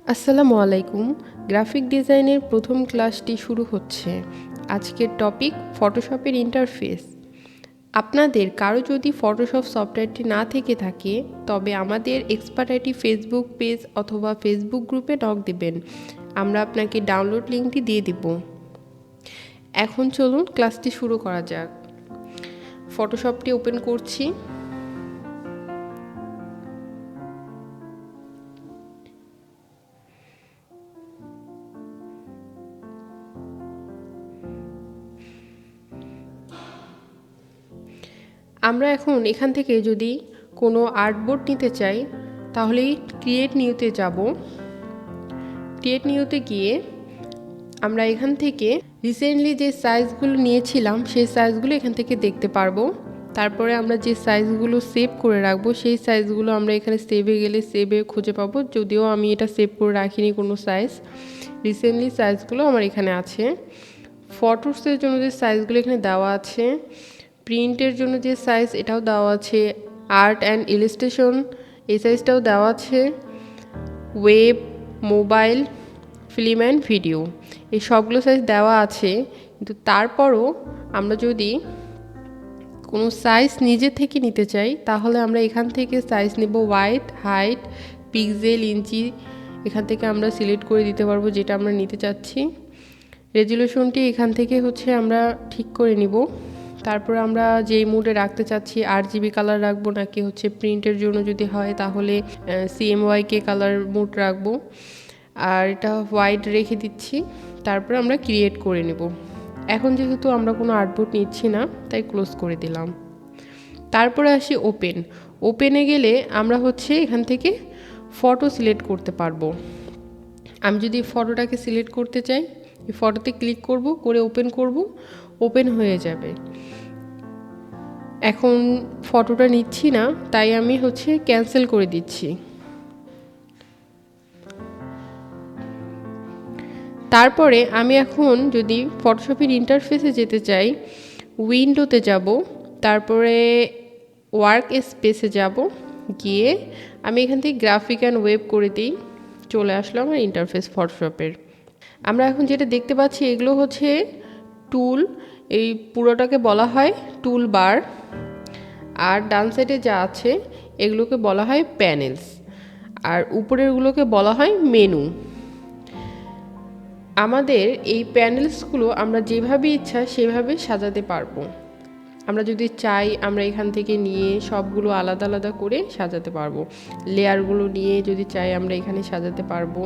আসসালামু আলাইকুম। গ্রাফিক ডিজাইনের প্রথম ক্লাসটি শুরু হচ্ছে। আজকের টপিক ফটোশপের ইন্টারফেস। আপনাদের কারো যদি ফটোশপ সফটওয়্যারটি না থেকে থাকে তবে আমাদের এক্সপার্ট আইটি ফেসবুক পেজ অথবা ফেসবুক গ্রুপে নক দিবেন। আমরা আপনাকে ডাউনলোড লিঙ্কটি দিয়ে দিব। এখন চলুন ক্লাসটি শুরু করা যাক। ফটোশপটি ওপেন করছি। আমরা এখন এখান থেকে যদি কোনো আর্টবোর্ড নিতে চাই তাহলে ক্রিয়েট নিউতে যাব। ক্রিয়েট নিউতে গিয়ে আমরা এখান থেকে রিসেন্টলি যে সাইজগুলো নিয়েছিলাম সেই সাইজগুলো এখান থেকে দেখতে পারবো। তারপরে আমরা যে সাইজগুলো সেভ করে রাখবো সেই সাইজগুলো আমরা এখানে সেভে গেলে সেভে খুঁজে পাবো, যদিও আমি এটা সেভ করে রাখিনি কোনো সাইজ। রিসেন্টলি সাইজগুলো আমার এখানে আছে। ফটোসের জন্য যে সাইজগুলো এখানে দেওয়া আছে, প্রিন্টের জন্য যে সাইজ এটাও দেওয়া আছে, আর্ট অ্যান্ড ইলাস্ট্রেশন এই সাইজটাও দেওয়া আছে, web, mobile, film and video এই সবগুলো সাইজ দেওয়া আছে। কিন্তু তারপরও আমরা যদি কোনো সাইজ নিজে থেকে নিতে চাই তাহলে আমরা এখান থেকে সাইজ নেব ওয়াইড, হাইট, পিক্সেল, ইঞ্চি এখান থেকে আমরা সিলেক্ট করে দিতে পারবো যেটা আমরা নিতে চাচ্ছি। রেজুলেশনটি এখান থেকে আমরা ঠিক করে নিব। তারপর আমরা যেই মুডে রাখতে চাচ্ছি, RGB কালার রাখবো নাকি প্রিন্টের জন্য যদি হয় তাহলে CMYK কালার মুড রাখবো, আর এটা হোয়াইট রেখে দিচ্ছি। তারপর আমরা ক্রিয়েট করে নেব। এখন যেহেতু আমরা কোনো আর্টবোর্ড নিচ্ছি না তাই ক্লোজ করে দিলাম। তারপরে আসি ওপেনে গেলে আমরা এখান থেকে ফটো সিলেক্ট করতে পারবো। আমি যদি ফটোটাকে সিলেক্ট করতে চাই এই ফটোতে ক্লিক করব, করে ওপেন করব, ওপেন হয়ে যাবে। এখন ফটোটা নিচ্ছি না তাই আমি ক্যান্সেল করে দিচ্ছি। তারপরে আমি এখন যদি ফটোশপের ইন্টারফেসে যেতে চাই, উইন্ডোতে যাব, তারপরে ওয়ার্ক স্পেসে যাব, গিয়ে আমি এখান থেকে গ্রাফিক অ্যান্ড ওয়েব করে দিই। চলে আসলো আমার ইন্টারফেস ফটোশপের। আমরা এখন যেটা দেখতে পাচ্ছি এগুলো টুল, এই পুরোটাকে বলা হয় টুল বার, আর ডান সাইডে যা আছে এগুলোকে বলা হয় প্যানেলস, আর উপরেরগুলোকে বলা হয় মেনু। আমাদের এই প্যানেলসগুলো আমরা যেভাবে ইচ্ছা সেভাবে সাজাতে পারবো। আমরা যদি চাই আমরা এখান থেকে নিয়ে সবগুলো আলাদা আলাদা করে সাজাতে পারবো। লেয়ারগুলো নিয়ে যদি চাই আমরা এখানে সাজাতে পারবো।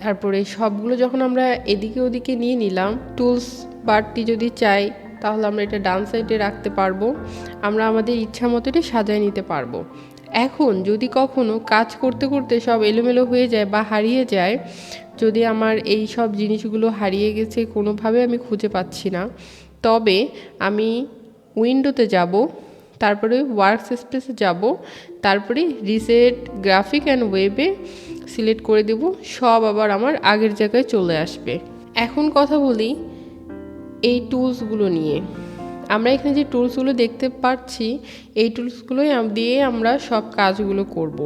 তারপরে সবগুলো যখন আমরা এদিকে ওদিকে নিয়ে নিলাম, টুলস বারটি যদি চাই তাহলে আমরা এটা ডান সাইডে রাখতে পারবো। আমরা আমাদের ইচ্ছা মতো এটা সাজায় নিতে পারবো। এখন যদি কখনো কাজ করতে করতে সব এলোমেলো হয়ে যায় বা হারিয়ে যায়, যদি আমার এই সব জিনিসগুলো হারিয়ে গেছে কোনোভাবে আমি খুঁজে পাচ্ছি না, তবে আমি উইন্ডোতে যাব, তারপরে ওয়ার্ক স্পেসে যাব, তারপরে রিসেট গ্রাফিক অ্যান্ড ওয়েবে সিলেক্ট করে দেব, সব আবার আমার আগের জায়গায় চলে আসবে। এখন কথা বলি এই টুলসগুলো নিয়ে। আমরা এখানে যে টুলসগুলো দেখতে পাচ্ছি এই টুলসগুলো দিয়ে আমরা সব কাজগুলো করব।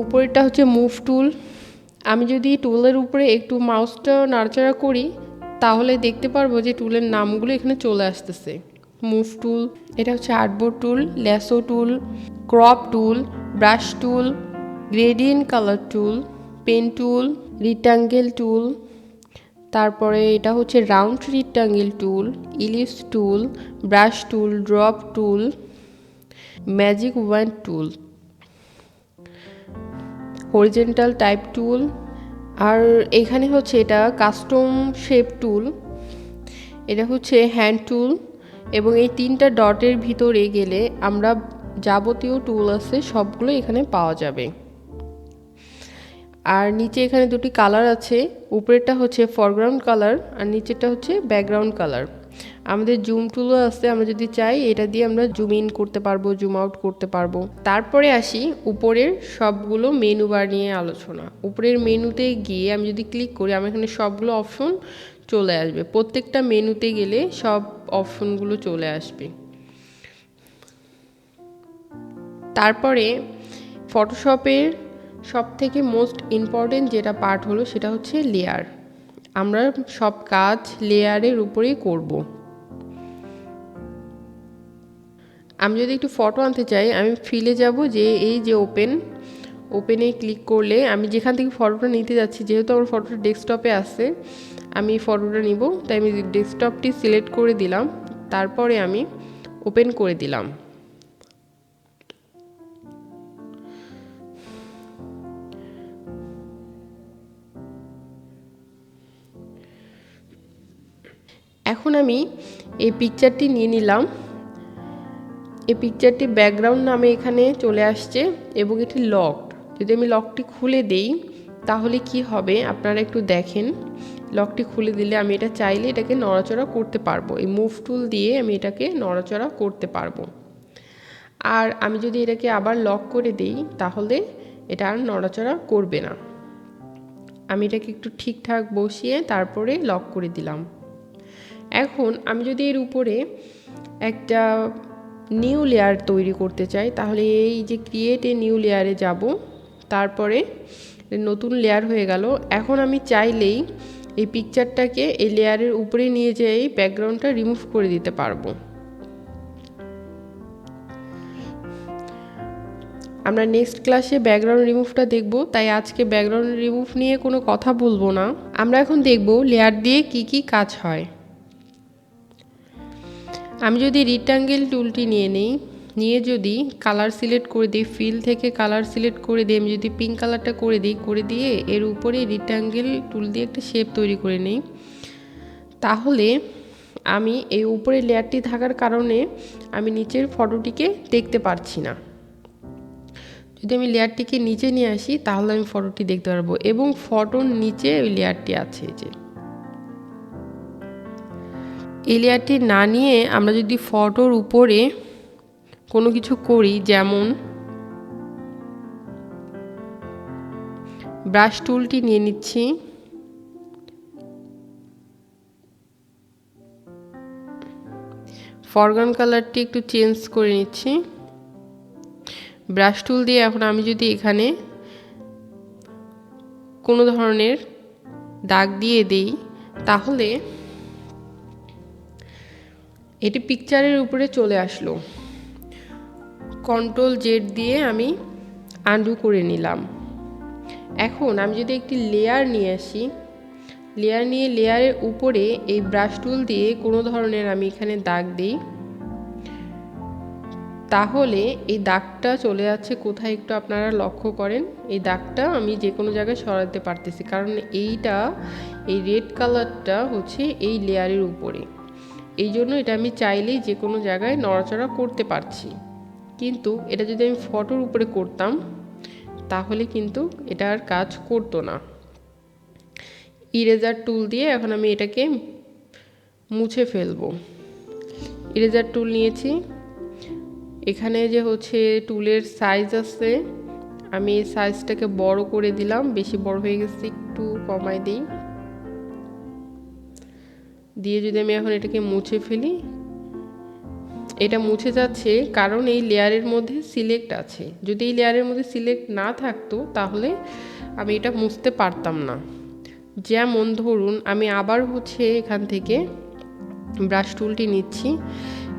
উপরেরটা মুভ টুল। আমি যদি টুলের উপরে একটু মাউসটা নাড়াচাড়া করি তাহলে দেখতে পারবো যে টুলের নামগুলো এখানে চলে আসতেছে। মুভ টুল, এটা artboard tool, lasso tool, crop tool, brush tool, gradient colour tool, pen tool, rectangle tool, তারপরে এটা round rectangle tool, ellipse tool, brush tool, drop tool, magic wand tool, horizontal type tool, আর এখানে এটা custom shape টুল, এটা hand টুল, এবং এই তিনটা ডটের ভিতরে গেলে আমরা যাবতীয় টুল আছে সবগুলো এখানে পাওয়া যাবে। আর নিচে এখানে দুটি কালার আছে, উপরেরটা ফরগ্রাউন্ড কালার আর নিচেরটা ব্যাকগ্রাউন্ড কালার। আমাদের জুম টুলও আছে, আমরা যদি চাই এটা দিয়ে আমরা জুম ইন করতে পারবো, জুম আউট করতে পারবো। তারপরে আসি উপরের সবগুলো মেনু বার নিয়ে আলোচনা। উপরের মেনুতে গিয়ে আমি যদি ক্লিক করি আমার এখানে সবগুলো অপশন চলে আসবে। প্রত্যেকটা মেনুতে গেলে সব অপশনগুলো চলে আসবে। তারপরে ফটোশপের সবথেকে মোস্ট ইম্পর্টেন্ট যেটা পার্ট হলো সেটা হচ্ছে লেয়ার। আমরা সব কাজ লেয়ারের উপরেই করব। আমি যদি একটু ফটো আনতে চাই, আমি ফিলে যাব, যে এই যে ওপেনে ক্লিক করলে আমি যেখান থেকে ফটোটা নিতে যাচ্ছি, যেহেতু আমার ফটোটা ডেস্কটপে আছে, আমি ফটোটা নিব, তাই আমি ডেস্কটপটি সিলেক্ট করে দিলাম, তারপরে আমি ওপেন করে দিলাম। এখন আমি এই পিকচারটি নিয়ে নিলাম। এই পিকচারটি ব্যাকগ্রাউন্ড নামে এখানে চলে আসছে এবং এটি লকড। যদি আমি লকটি খুলে দেই তাহলে কি হবে আপনারা একটু দেখেন। লকটি খুলে দিলে আমি এটা চাইলে এটাকে নড়াচড়া করতে পারবো। এই মুভ টুল দিয়ে আমি এটাকে নড়াচড়া করতে পারবো। আর আমি যদি এটাকে আবার লক করে দিই তাহলে এটা আর নড়াচড়া করবে না। আমি এটাকে একটু ঠিকঠাক বসিয়ে তারপরে লক করে দিলাম। এখন আমি যদি এর উপরে একটা নিউ লেয়ার তৈরি করতে চাই, তাহলে এই যে ক্রিয়েট এ নিউ লেয়ারে যাব, তারপরে নতুন লেয়ার হয়ে গেল। এখন আমি চাইলেই এই পিকচারটাকে এই লেয়ারের উপরে নিয়ে যেয়ে ব্যাকগ্রাউন্ডটা রিমুভ করে দিতে পারবো। আমরা নেক্সট ক্লাসে ব্যাকগ্রাউন্ড রিমুভটা দেখব, তাই আজকে ব্যাকগ্রাউন্ড রিমুভ নিয়ে কোনো কথা বলবো না। আমরা এখন দেখব লেয়ার দিয়ে কি কি কাজ হয়। আমি যদি রিক্ট্যাঙ্গেল টুলটি নিয়ে যদি কালার সিলেক্ট করে দিই, ফিল থেকে কালার সিলেক্ট করে দিই, আমি যদি পিঙ্ক কালারটা করে দিয়ে এর উপরে রিক্ট্যাঙ্গেল টুল দিয়ে একটা শেপ তৈরি করে নিই, তাহলে আমি এই উপরে লেয়ারটি থাকার কারণে আমি নিচের ফটোটিকে দেখতে পারছি না। যদি আমি লেয়ারটিকে নিচে নিয়ে আসি তাহলে আমি ফটোটি দেখতে পারবো, এবং ফটোর নিচে ওই লেয়ারটি আছে। যে এই লেয়ারটি না নিয়ে আমরা যদি ফটোর উপরে কোনো কিছু করি, যেমন ব্রাশ টুলটি নিয়ে নিচ্ছি, ফরগ্রাউন্ড কালারটি একটু চেঞ্জ করে নিচ্ছি ব্রাশ টুল দিয়ে। এখন আমি যদি এখানে কোনো ধরনের দাগ দিয়ে দিই তাহলে এটি পিকচারের উপরে চলে আসলো। কন্ট্রোল জেড দিয়ে আমি আনডু করে নিলাম। এখন আমি যদি একটি লেয়ার নিয়ে আসি, লেয়ারের উপরে এই ব্রাশ টুল দিয়ে কোনো ধরনের আমি এখানে দাগ দিই, তাহলে এই দাগটা চলে যাচ্ছে কোথায় একটু আপনারা লক্ষ্য করেন। এই দাগটা আমি যে কোনো জায়গায় সরাতে পারতেছি, কারণ এই রেড কালারটা হচ্ছে এই লেয়ারের উপরে। এই জন্য এটা আমি চাইলেই যে কোনো জায়গায় নড়াচড়া করতে পারছি। কিন্তু এটা যদি আমি ফটোর উপরে করতাম তাহলে কিন্তু এটা আর কাজ করতো না। ইরেজার টুল দিয়ে এখন আমি এটাকে মুছে ফেলবো। ইরেজার টুল নিয়েছি, এখানে যে হচ্ছে টুলের সাইজ আছে, আমি এই সাইজটাকে বড় করে দিলাম, বেশি বড় হয়ে গেছে, একটু কমাই দিই। দিয়ে যদি আমি এখন এটাকে মুছে ফেলি, এটা মুছে যাচ্ছে কারণ এই লেয়ারের মধ্যে সিলেক্ট আছে। যদি এই লেয়ারের মধ্যে সিলেক্ট না থাকতো তাহলে আমি এটা মুছতে পারতাম না। যেমন ধরুন আমি আবার হচ্ছে এখান থেকে ব্রাশ টুলটি নিচ্ছি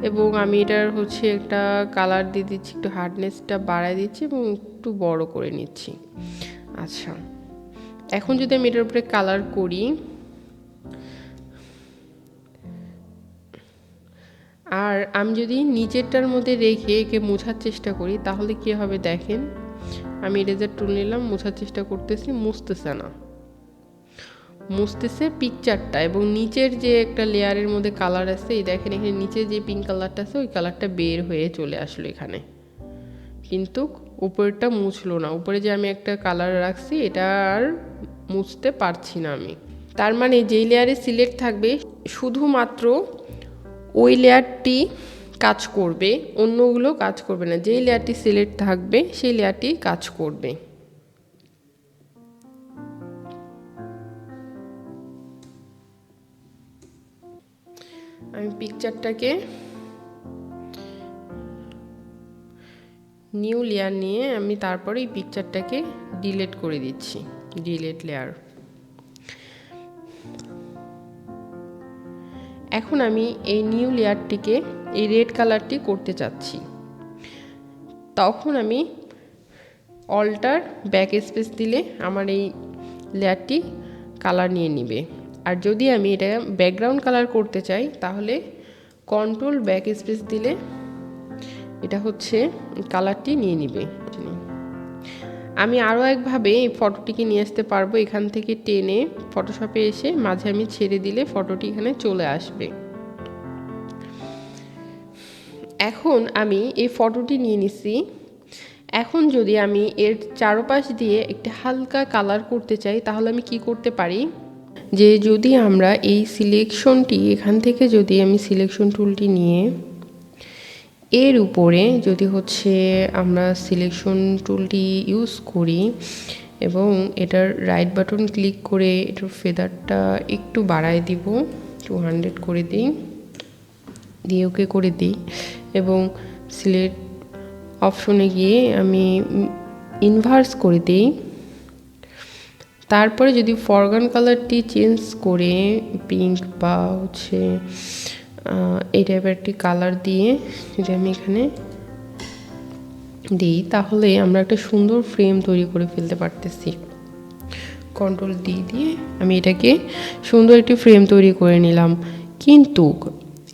এবং আমি এটার হচ্ছে একটা কালার দিয়ে দিচ্ছি, একটু হার্ডনেসটা বাড়ায় দিচ্ছি এবং একটু বড় করে নিচ্ছি। আচ্ছা, এখন যদি আমি এটার উপরে কালার করি, আর আমি যদি নিচেরটার মধ্যে রেখে একে মোছার চেষ্টা করি তাহলে কি হবে দেখেন। আমি ইরেজার টুল নিলাম, মোছার চেষ্টা করতেছি, মুছতেছে না, মুছতেছে পিকচারটা, এবং নিচের যে একটা লেয়ারের মধ্যে কালার আছে, এই দেখেন এখানে নিচে যে পিঙ্ক কালারটা আছে ওই কালারটা বের হয়ে চলে আসলো এখানে, কিন্তু উপরেরটা মুছলো না। উপরে যে আমি একটা কালার রাখছি এটা আর মুছতে পারছি না আমি। তার মানে যেই লেয়ারে সিলেক্ট থাকবে শুধুমাত্র ওই লেয়ারটি কাজ করবে, অন্যগুলো কাজ করবে না। যেই লেয়ারটি সিলেক্ট থাকবে সেই লেয়ারটি কাজ করবে। আমি পিকচারটাকে নিউ লেয়ার নিয়ে আমি তারপরে এই পিকচারটাকে ডিলিট করে দিচ্ছি, ডিলিট লেয়ার। এখন আমি এই নিউ লেয়ারটিকে এই রেড কালারটি করতে চাচ্ছি। তখন আমি অল্টার ব্যাক স্পেস দিলে আমার এই লেয়ারটি কালার নিয়ে নিবে। আর যদি আমি এটা ব্যাকগ্রাউন্ড কালার করতে চাই তাহলে কন্ট্রোল ব্যাক স্পেস দিলে এটা হচ্ছে কালারটি নিয়ে নিবে। আমি আরও একভাবে এই ফটোটিকে নিয়ে আসতে পারবো। এখান থেকে টেনে ফটোশপে এসে মাঝে আমি ছেড়ে দিলে ফটোটি এখানে চলে আসবে। এখন আমি এই ফটোটি নিয়ে নিছি। এখন যদি আমি এর চারপাশ দিয়ে একটি হালকা কালার করতে চাই তাহলে আমি কি করতে পারি, যে যদি আমরা এই সিলেকশনটি এখান থেকে যদি আমি সিলেকশন টুলটি নিয়ে এর উপরে যদি হচ্ছে আমরা সিলেকশন টুলটি ইউজ করি এবং এটার রাইট বাটন ক্লিক করে এটার ফেদারটা একটু বাড়ায় দিব, 200 করে দিই, দিয়ে ওকে করে দিই এবং সিলেক্ট অপশনে গিয়ে আমি ইনভার্স করে দিই। তারপরে যদি ফরগ্রাউন্ড কালারটি চেঞ্জ করে পিঙ্ক বা হচ্ছে এই টাইপের একটি কালার দিয়ে যদি আমি এখানে দিই তাহলে আমরা একটা সুন্দর ফ্রেম তৈরি করে ফেলতে পারতেছি। কন্ট্রোল ডি দিয়ে আমি এটাকে সুন্দর একটি ফ্রেম তৈরি করে নিলাম, কিন্তু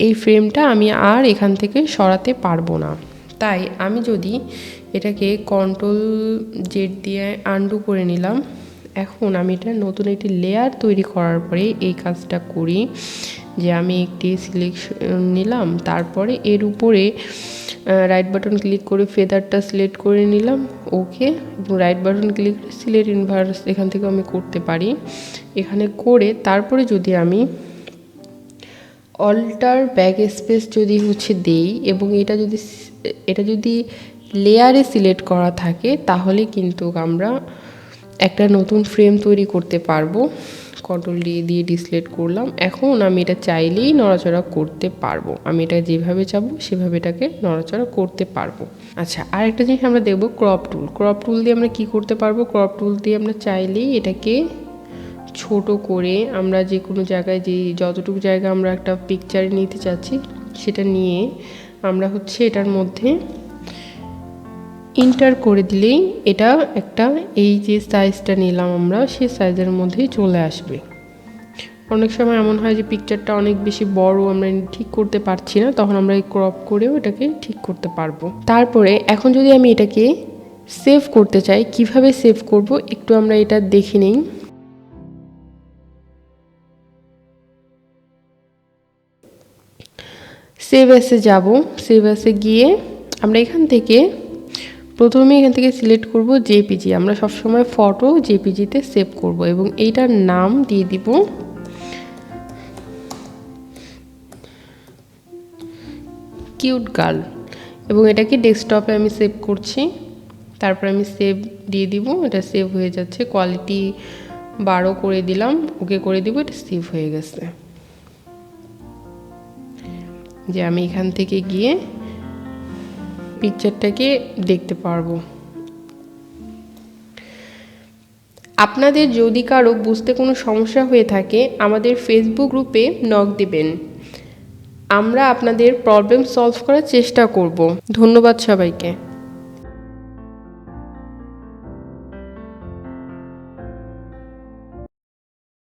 এই ফ্রেমটা আমি আর এখান থেকে সরাতে পারবো না। তাই আমি যদি এটাকে কন্ট্রোল জেড দিয়ে আনডু করে নিলাম, এখন আমি এটা নতুন একটি লেয়ার তৈরি করার পরে এই কাজটা করি যে আমি একটি সিলেকশন নিলাম, তারপরে এর উপরে রাইট বাটন ক্লিক করে ফেদারটা সিলেক্ট করে নিলাম, ওকে, এবং রাইট বাটন ক্লিক করে সিলেক্ট ইনভার্স এখান থেকে আমি করতে পারি। এখানে করে তারপরে যদি আমি অল্টার ব্যাক স্পেস যদি হচ্ছে দেই এবং এটা যদি লেয়ারে সিলেক্ট করা থাকে তাহলে কিন্তু আমরা একটা নতুন ফ্রেম তৈরি করতে পারবো। কন্ট্রোল ডি দিয়ে ডিসলেট করলাম। এখন আমি এটা চাইলেই নড়াচড়া করতে পারবো, আমি এটা যেভাবে চাবো সেভাবে এটাকে নড়াচড়া করতে পারবো। আচ্ছা, আর একটা জিনিস আমরা দেখবো ক্রপ টুল। ক্রপ টুল দিয়ে আমরা কি করতে পারবো, ক্রপ টুল দিয়ে আমরা চাইলেই এটাকে ছোট করে আমরা যে কোনো জায়গায় যে যতটুকু জায়গা আমরা একটা পিকচারে নিতে চাচ্ছি সেটা নিয়ে আমরা হচ্ছে এটার মধ্যে ইন্টার করে দিলেই এটা একটা এই যে সাইজটা নিলাম আমরা সেই সাইজের মধ্যেই চলে আসবে। অনেক সময় এমন হয় যে পিকচারটা অনেক বেশি বড়, আমরা ঠিক করতে পারছি না, তখন আমরা এই ক্রপ করেও এটাকে ঠিক করতে পারবো। তারপরে এখন যদি আমি এটাকে সেভ করতে চাই, কিভাবে সেভ করব একটু আমরা এটা দেখে নিই। সেভ অ্যাসে যাব। সেভ অ্যাসে গিয়ে আমরা এখান থেকে প্রথমে সিলেক্ট করব জেপিজি। আমরা সবসময় ফটো জেপিজিতে সেভ করব এবং এইটার নাম দিয়ে দিব কিউট গার্ল এবং এটাকে ডেস্কটপে আমি সেভ করছি। তারপর আমি সেভ দিয়ে দিব, এটা সেভ হয়ে যাচ্ছে। কোয়ালিটি 12 করে দিলাম, ওকে করে দিব, এটা সেভ হয়ে গেছে। যে আমি এখান থেকে গিয়ে পিকচারটাকে দেখতে পারবো। আপনাদের যদি কারো বুঝতে কোনো সমস্যা হয়ে থাকে আমাদের ফেসবুক গ্রুপে নক দিবেন, আমরা আপনাদের প্রবলেম সলভ করার চেষ্টা করব। ধন্যবাদ সবাইকে।